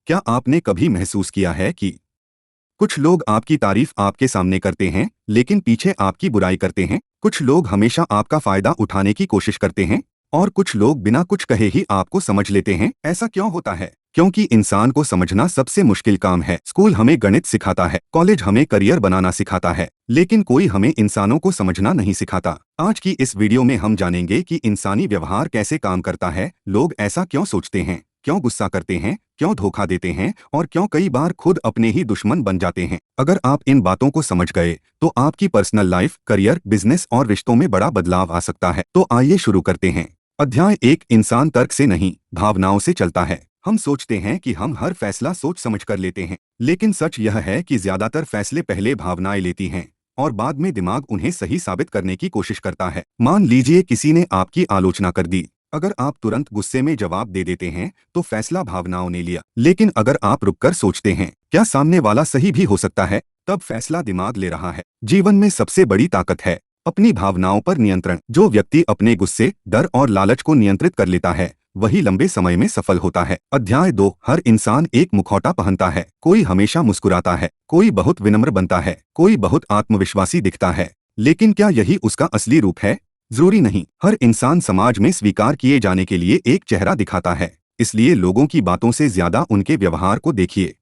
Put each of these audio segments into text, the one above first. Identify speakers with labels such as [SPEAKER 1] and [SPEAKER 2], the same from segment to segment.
[SPEAKER 1] क्या आपने कभी महसूस किया है कि कुछ लोग आपकी तारीफ आपके सामने करते हैं लेकिन पीछे आपकी बुराई करते हैं? कुछ लोग हमेशा आपका फायदा उठाने की कोशिश करते हैं और कुछ लोग बिना कुछ कहे ही आपको समझ लेते हैं। ऐसा क्यों होता है? क्योंकि इंसान को समझना सबसे मुश्किल काम है। स्कूल हमें गणित सिखाता है, कॉलेज हमें करियर बनाना सिखाता है, लेकिन कोई हमें इंसानों को समझना नहीं सिखाता। आज की इस वीडियो में हम जानेंगे कि इंसानी व्यवहार कैसे काम करता है, लोग ऐसा क्यों सोचते हैं, क्यों गुस्सा करते हैं, क्यों धोखा देते हैं और क्यों कई बार खुद अपने ही दुश्मन बन जाते हैं। अगर आप इन बातों को समझ गए तो आपकी पर्सनल लाइफ, करियर, बिजनेस और रिश्तों में बड़ा बदलाव आ सकता है। तो आइए शुरू करते हैं। अध्याय 1। इंसान तर्क से नहीं, भावनाओं से चलता है। हम सोचते हैं कि हम हर फैसला सोच समझ कर लेते हैं, लेकिन सच यह है कि ज्यादातर फैसले पहले भावनाएं लेती हैं और बाद में दिमाग उन्हें सही साबित करने की कोशिश करता है। मान लीजिए किसी ने आपकी आलोचना कर दी। अगर आप तुरंत गुस्से में जवाब दे देते हैं तो फैसला भावनाओं ने लिया, लेकिन अगर आप रुककर सोचते हैं क्या सामने वाला सही भी हो सकता है, तब फैसला दिमाग ले रहा है। जीवन में सबसे बड़ी ताकत है अपनी भावनाओं पर नियंत्रण। जो व्यक्ति अपने गुस्से, डर और लालच को नियंत्रित कर लेता है वही लंबे समय में सफल होता है। अध्याय 2। हर इंसान एक मुखौटा पहनता है। कोई हमेशा मुस्कुराता है, कोई बहुत विनम्र बनता है, कोई बहुत आत्मविश्वासी दिखता है, लेकिन क्या यही उसका असली रूप है? जरूरी नहीं। हर इंसान समाज में स्वीकार किए जाने के लिए एक चेहरा दिखाता है, इसलिए लोगों की बातों से ज्यादा उनके व्यवहार को देखिए।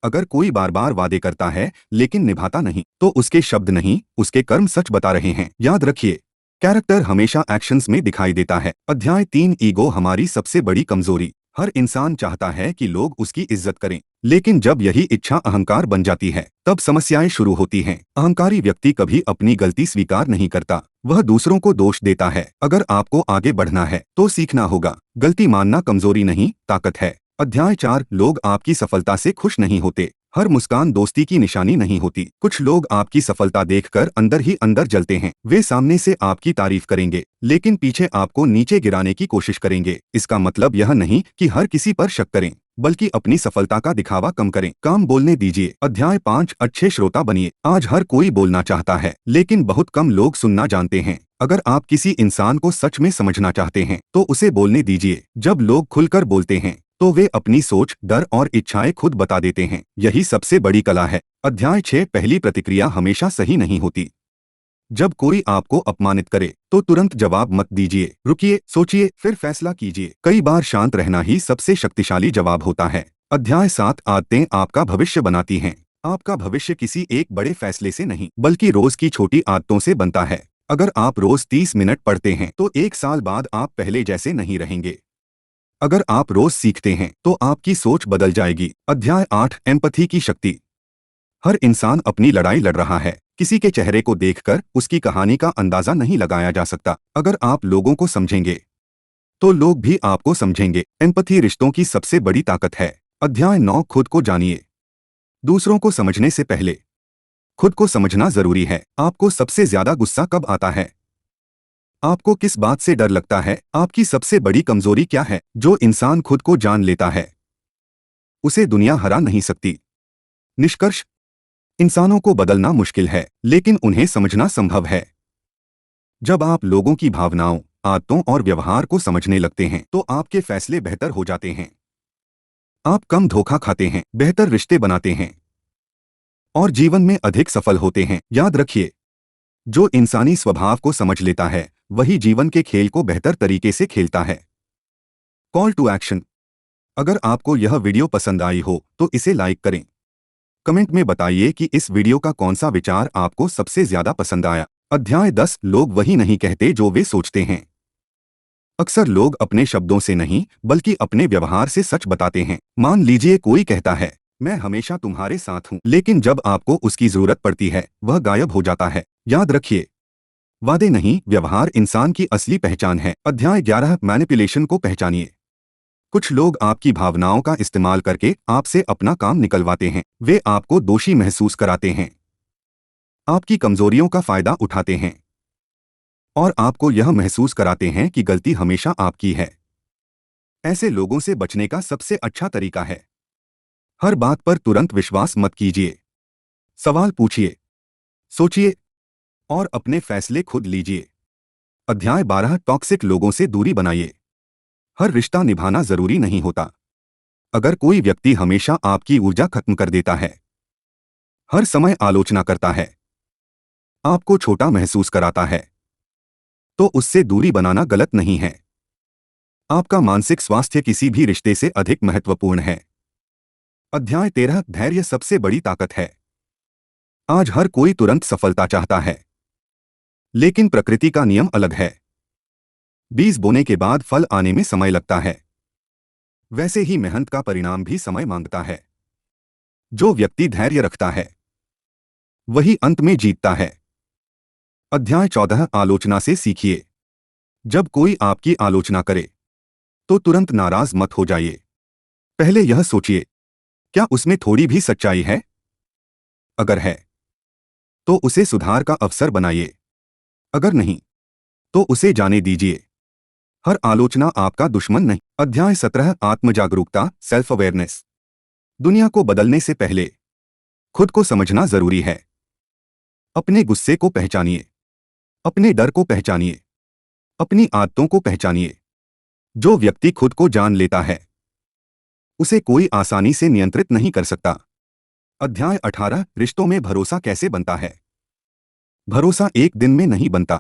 [SPEAKER 1] अगर कोई बार बार वादे करता है लेकिन निभाता नहीं तो उसके शब्द नहीं, उसके कर्म सच बता रहे हैं। याद रखिए, कैरेक्टर हमेशा एक्शंस में दिखाई देता है। अध्याय 3। ईगो हमारी सबसे बड़ी कमजोरी। हर इंसान चाहता है कि लोग उसकी इज्जत करें, लेकिन जब यही इच्छा अहंकार बन जाती है तब समस्याएं शुरू होती हैं। अहंकारी व्यक्ति कभी अपनी गलती स्वीकार नहीं करता, वह दूसरों को दोष देता है। अगर आपको आगे बढ़ना है तो सीखना होगा, गलती मानना कमजोरी नहीं, ताकत है। अध्याय 4। लोग आपकी सफलता से खुश नहीं होते। हर मुस्कान दोस्ती की निशानी नहीं होती। कुछ लोग आपकी सफलता देखकर अंदर ही अंदर जलते हैं। वे सामने से आपकी तारीफ करेंगे लेकिन पीछे आपको नीचे गिराने की कोशिश करेंगे। इसका मतलब यह नहीं कि हर किसी पर शक करें, बल्कि अपनी सफलता का दिखावा कम करें। काम बोलने दीजिए। अध्याय 5। अच्छे श्रोता बनिए। आज हर कोई बोलना चाहता है लेकिन बहुत कम लोग सुनना जानते हैं। अगर आप किसी इंसान को सच में समझना चाहते हैं तो उसे बोलने दीजिए। जब लोग खुलकर बोलते हैं तो वे अपनी सोच, डर और इच्छाएं खुद बता देते हैं। यही सबसे बड़ी कला है। अध्याय 6। पहली प्रतिक्रिया हमेशा सही नहीं होती। जब कोई आपको अपमानित करे तो तुरंत जवाब मत दीजिए, रुकिए, सोचिए, फिर फैसला कीजिए। कई बार शांत रहना ही सबसे शक्तिशाली जवाब होता है। अध्याय 7। आदतें आपका भविष्य बनाती हैं। आपका भविष्य किसी एक बड़े फैसले से नहीं बल्कि रोज की छोटी आदतों से बनता है। अगर आप रोज 30 मिनट पढ़ते हैं तो 1 साल बाद आप पहले जैसे नहीं रहेंगे। अगर आप रोज सीखते हैं तो आपकी सोच बदल जाएगी। अध्याय 8। एम्पैथी की शक्ति। हर इंसान अपनी लड़ाई लड़ रहा है। किसी के चेहरे को देखकर उसकी कहानी का अंदाजा नहीं लगाया जा सकता। अगर आप लोगों को समझेंगे तो लोग भी आपको समझेंगे। एम्पैथी रिश्तों की सबसे बड़ी ताकत है। अध्याय 9। खुद को जानिए। दूसरों को समझने से पहले खुद को समझना जरूरी है। आपको सबसे ज्यादा गुस्सा कब आता है? आपको किस बात से डर लगता है? आपकी सबसे बड़ी कमजोरी क्या है? जो इंसान खुद को जान लेता है उसे दुनिया हरा नहीं सकती। निष्कर्ष, इंसानों को बदलना मुश्किल है लेकिन उन्हें समझना संभव है। जब आप लोगों की भावनाओं, आदतों और व्यवहार को समझने लगते हैं तो आपके फैसले बेहतर हो जाते हैं। आप कम धोखा खाते हैं, बेहतर रिश्ते बनाते हैं और जीवन में अधिक सफल होते हैं। याद रखिए, जो इंसानी स्वभाव को समझ लेता है वही जीवन के खेल को बेहतर तरीके से खेलता है। Call to action. अगर आपको यह वीडियो पसंद आई हो तो इसे लाइक करें। कमेंट में बताइए कि इस वीडियो का कौन सा विचार आपको सबसे ज्यादा पसंद आया। अध्याय 10। लोग वही नहीं कहते जो वे सोचते हैं। अक्सर लोग अपने शब्दों से नहीं बल्कि अपने व्यवहार से सच बताते हैं। मान लीजिए कोई कहता है, मैं हमेशा तुम्हारे साथ हूं, लेकिन जब आपको उसकी जरूरत पड़ती है वह गायब हो जाता है। याद रखिए, वादे नहीं, व्यवहार इंसान की असली पहचान है। अध्याय 11। मैनिपुलेशन को पहचानिए। कुछ लोग आपकी भावनाओं का इस्तेमाल करके आपसे अपना काम निकलवाते हैं। वे आपको दोषी महसूस कराते हैं, आपकी कमजोरियों का फायदा उठाते हैं और आपको यह महसूस कराते हैं कि गलती हमेशा आपकी है। ऐसे लोगों से बचने का सबसे अच्छा तरीका है, हर बात पर तुरंत विश्वास मत कीजिए। सवाल पूछिए, सोचिए और अपने फैसले खुद लीजिए। अध्याय 12। टॉक्सिक लोगों से दूरी बनाइए। हर रिश्ता निभाना जरूरी नहीं होता। अगर कोई व्यक्ति हमेशा आपकी ऊर्जा खत्म कर देता है, हर समय आलोचना करता है, आपको छोटा महसूस कराता है, तो उससे दूरी बनाना गलत नहीं है। आपका मानसिक स्वास्थ्य किसी भी रिश्ते से अधिक महत्वपूर्ण है। अध्याय 13 धैर्य सबसे बड़ी ताकत है। आज हर कोई तुरंत सफलता चाहता है, लेकिन प्रकृति का नियम अलग है। बीज बोने के बाद फल आने में समय लगता है, वैसे ही मेहनत का परिणाम भी समय मांगता है। जो व्यक्ति धैर्य रखता है, वही अंत में जीतता है। अध्याय 14 आलोचना से सीखिए। जब कोई आपकी आलोचना करे, तो तुरंत नाराज मत हो जाइए। पहले यह सोचिए, क्या उसमें थोड़ी भी सच्चाई है? अगर है, तो उसे सुधार का अवसर बनाइए। अगर नहीं, तो उसे जाने दीजिए। हर आलोचना आपका दुश्मन नहीं। अध्याय 17 आत्मजागरूकता सेल्फ अवेयरनेस। दुनिया को बदलने से पहले खुद को समझना जरूरी है। अपने गुस्से को पहचानिए, अपने डर को पहचानिए, अपनी आदतों को पहचानिए। जो व्यक्ति खुद को जान लेता है, उसे कोई आसानी से नियंत्रित नहीं कर सकता। अध्याय 18 रिश्तों में भरोसा कैसे बनता है। भरोसा एक दिन में नहीं बनता।